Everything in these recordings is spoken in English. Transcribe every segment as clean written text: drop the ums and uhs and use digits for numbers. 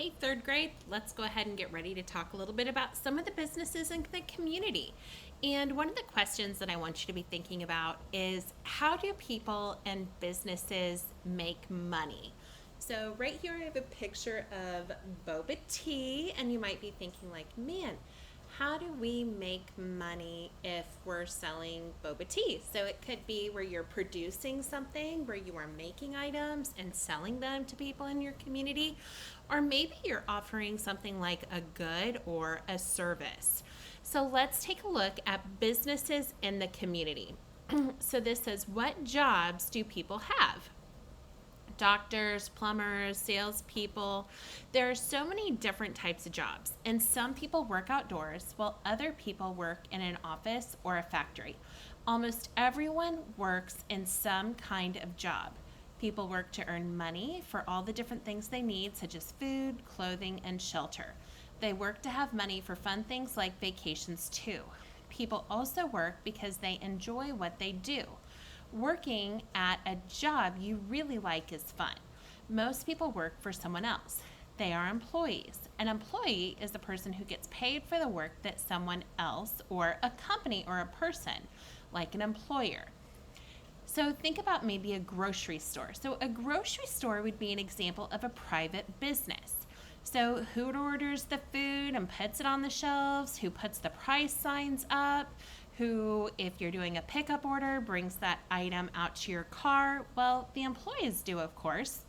Hey, third grade, let's go ahead and get ready to talk a little bit about some of the businesses in the community. And one of the questions that I want you to be thinking about is how do people and businesses make money? So, right here, I have a picture of boba tea, and you might be thinking, like, man, how do we make money if we're selling boba tea? So it could be where you're producing something, where you are making items and selling them to people in your community, or maybe you're offering something like a good or a service. So let's take a look at businesses in the community. So this says, what jobs do people have? Doctors, plumbers, salespeople. There are so many different types of jobs, and some people work outdoors while other people work in an office or a factory. Almost everyone works in some kind of job. People work to earn money for all the different things they need, such as food, clothing, and shelter. They work to have money for fun things like vacations, too. People also work because they enjoy what they do. Working at a job you really like is fun. Most people work for someone else. They are employees. An employee is the person who gets paid for the work that someone else or a company or a person, like an employer. So think about maybe a grocery store. So a grocery store would be an example of a private business. So who orders the food and puts it on the shelves? Who puts the price signs up? Who, if you're doing a pickup order, brings that item out to your car? Well, the employees do, of course.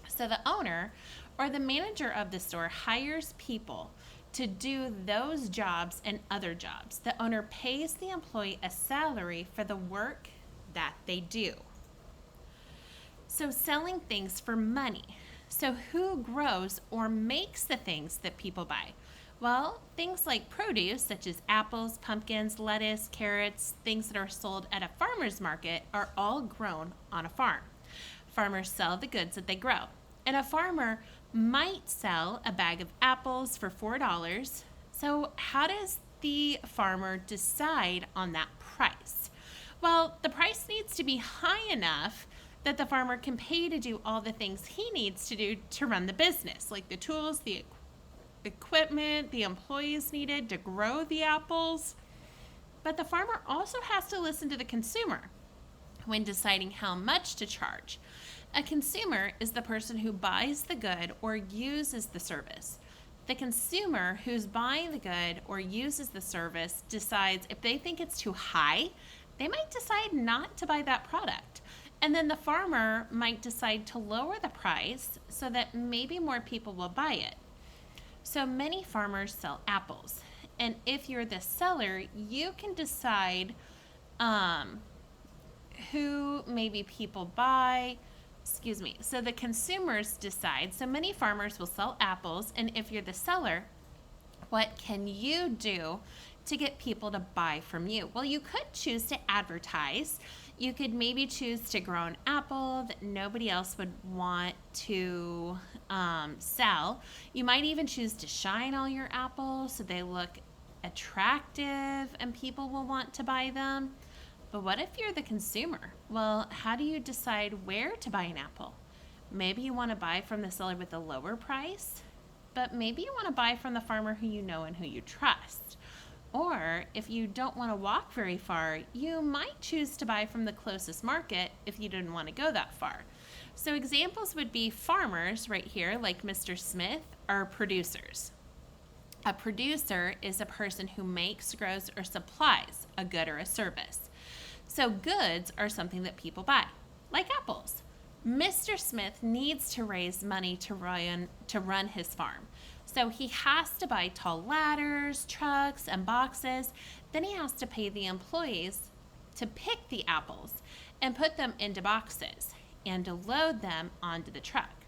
So the owner or the manager of the store hires people to do those jobs and other jobs. The owner pays the employee a salary for the work that they do. So selling things for money. So who grows or makes the things that people buy? Well, things like produce, such as apples, pumpkins, lettuce, carrots, things that are sold at a farmer's market, are all grown on a farm. Farmers sell the goods that they grow. And a farmer might sell a bag of apples for $4. So how does the farmer decide on that price? Well, the price needs to be high enough that the farmer can pay to do all the things he needs to do to run the business, like the tools, the equipment, the employees needed to grow the apples. But the farmer also has to listen to the consumer when deciding how much to charge. A consumer is the person who buys the good or uses the service. The consumer who's buying the good or uses the service decides if they think it's too high, they might decide not to buy that product. And then the farmer might decide to lower the price so that maybe more people will buy it. So many farmers sell apples. And if you're the seller, you can decide who maybe people buy. So the consumers decide. So many farmers will sell apples. And if you're the seller, what can you do to get people to buy from you? Well, you could choose to advertise. You could maybe choose to grow an apple that nobody else would want to sell. You might even choose to shine all your apples so they look attractive and people will want to buy them. But what if you're the consumer? Well, how do you decide where to buy an apple? Maybe you want to buy from the seller with a lower price, but maybe you want to buy from the farmer who you know and who you trust. Or if you don't want to walk very far, you might choose to buy from the closest market if you didn't want to go that far. So examples would be farmers right here, like Mr. Smith, are producers. A producer is a person who makes, grows, or supplies a good or a service. So goods are something that people buy, like apples. Mr. Smith needs to raise money to run his farm. So he has to buy tall ladders, trucks, and boxes. Then he has to pay the employees to pick the apples and put them into boxes and to load them onto the truck.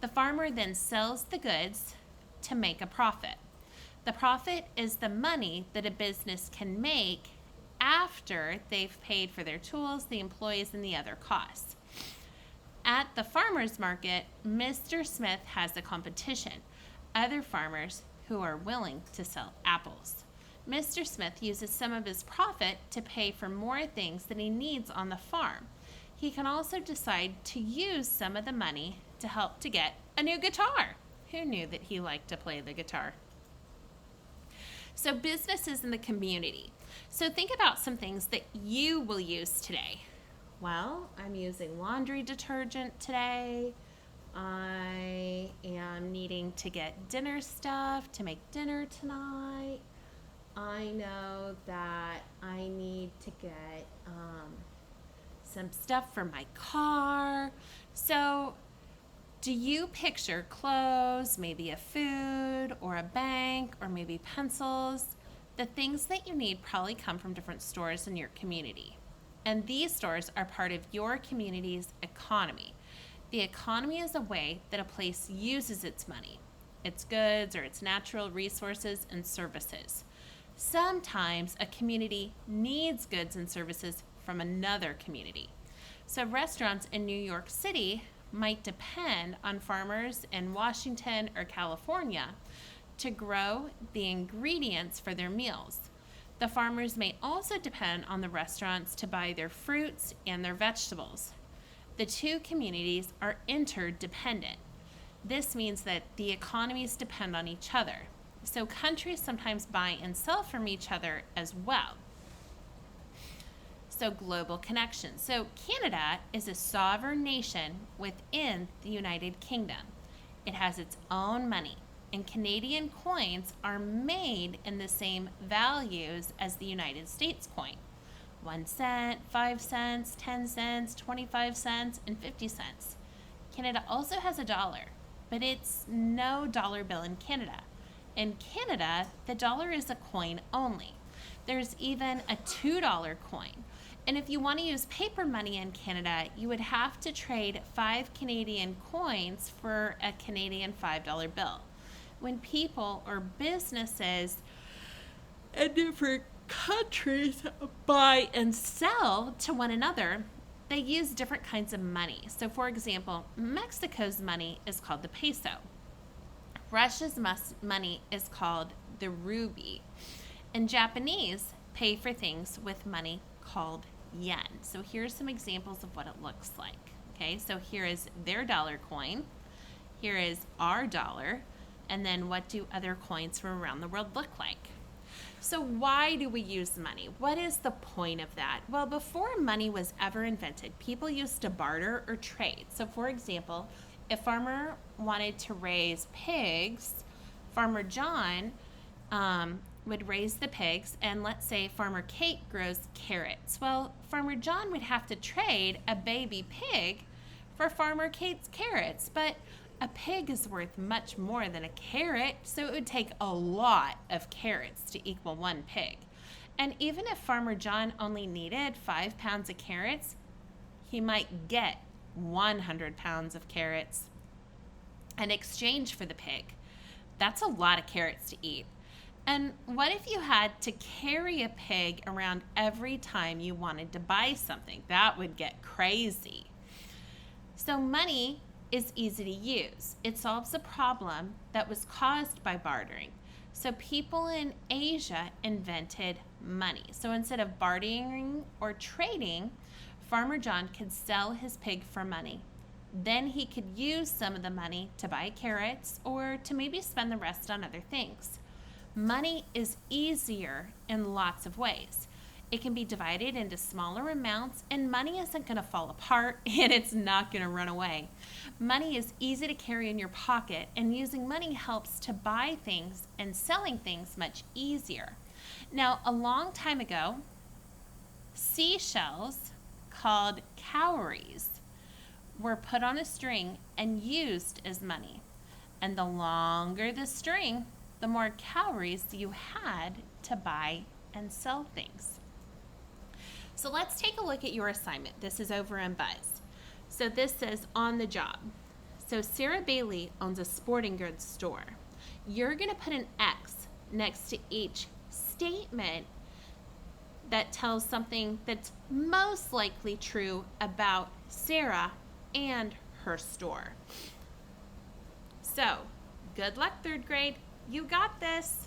The farmer then sells the goods to make a profit. The profit is the money that a business can make after they've paid for their tools, the employees, and the other costs. At the farmer's market, Mr. Smith has a competition. Other farmers who are willing to sell apples. Mr. Smith uses some of his profit to pay for more things that he needs on the farm. He can also decide to use some of the money to help to get a new guitar. Who knew that he liked to play the guitar? So businesses in the community. So think about some things that you will use today. Well, I'm using laundry detergent today. I am needing to get dinner stuff to make dinner tonight. I know that I need to get some stuff for my car. So do you picture clothes, maybe a food or a bank or maybe pencils? The things that you need probably come from different stores in your community. And these stores are part of your community's economy. The economy is a way that a place uses its money, its goods or its natural resources and services. Sometimes a community needs goods and services from another community. So restaurants in New York City might depend on farmers in Washington or California to grow the ingredients for their meals. The farmers may also depend on the restaurants to buy their fruits and their vegetables. The two communities are interdependent. This means that the economies depend on each other. So countries sometimes buy and sell from each other as well. So global connection. So Canada is a sovereign nation within the United Kingdom. It has its own money, and Canadian coins are made in the same values as the United States coin. 1 cent, 5 cents, 10 cents, 25 cents, and 50 cents. Canada also has a dollar, but it's no dollar bill in Canada. In Canada, the dollar is a coin only. There's even a $2 coin. And if you want to use paper money in Canada, you would have to trade 5 Canadian coins for a Canadian $5 bill. When people or businesses in different countries buy and sell to one another, they use different kinds of money. So for example, Mexico's money is called the peso. Russia's money is called the ruby. And Japanese pay for things with money called yen. So here's some examples of what it looks like. Okay, so here is their dollar coin. Here is our dollar. And then what do other coins from around the world look like? So why do we use money? What is the point of that? Well, before money was ever invented, people used to barter or trade. So for example, if farmer wanted to raise pigs, Farmer John would raise the pigs, and let's say Farmer Kate grows carrots. Well, Farmer John would have to trade a baby pig for Farmer Kate's carrots, but a pig is worth much more than a carrot, so it would take a lot of carrots to equal 1 pig. And even if Farmer John only needed 5 pounds of carrots, he might get 100 pounds of carrots in exchange for the pig. That's a lot of carrots to eat. And what if you had to carry a pig around every time you wanted to buy something? That would get crazy. So money is easy to use. It solves a problem that was caused by bartering. So people in Asia invented money. So instead of bartering or trading, Farmer John could sell his pig for money. Then he could use some of the money to buy carrots or to maybe spend the rest on other things. Money is easier in lots of ways. It can be divided into smaller amounts, and money isn't going to fall apart and it's not going to run away. Money is easy to carry in your pocket, and using money helps to buy things and selling things much easier. Now, a long time ago, seashells called cowries were put on a string and used as money. And the longer the string, the more calories you had to buy and sell things. So let's take a look at your assignment. This is over in Buzz. So this says on the job. So Sarah Bailey owns a sporting goods store. You're going to put an X next to each statement that tells something that's most likely true about Sarah and her store. So good luck, 3rd grade. You got this.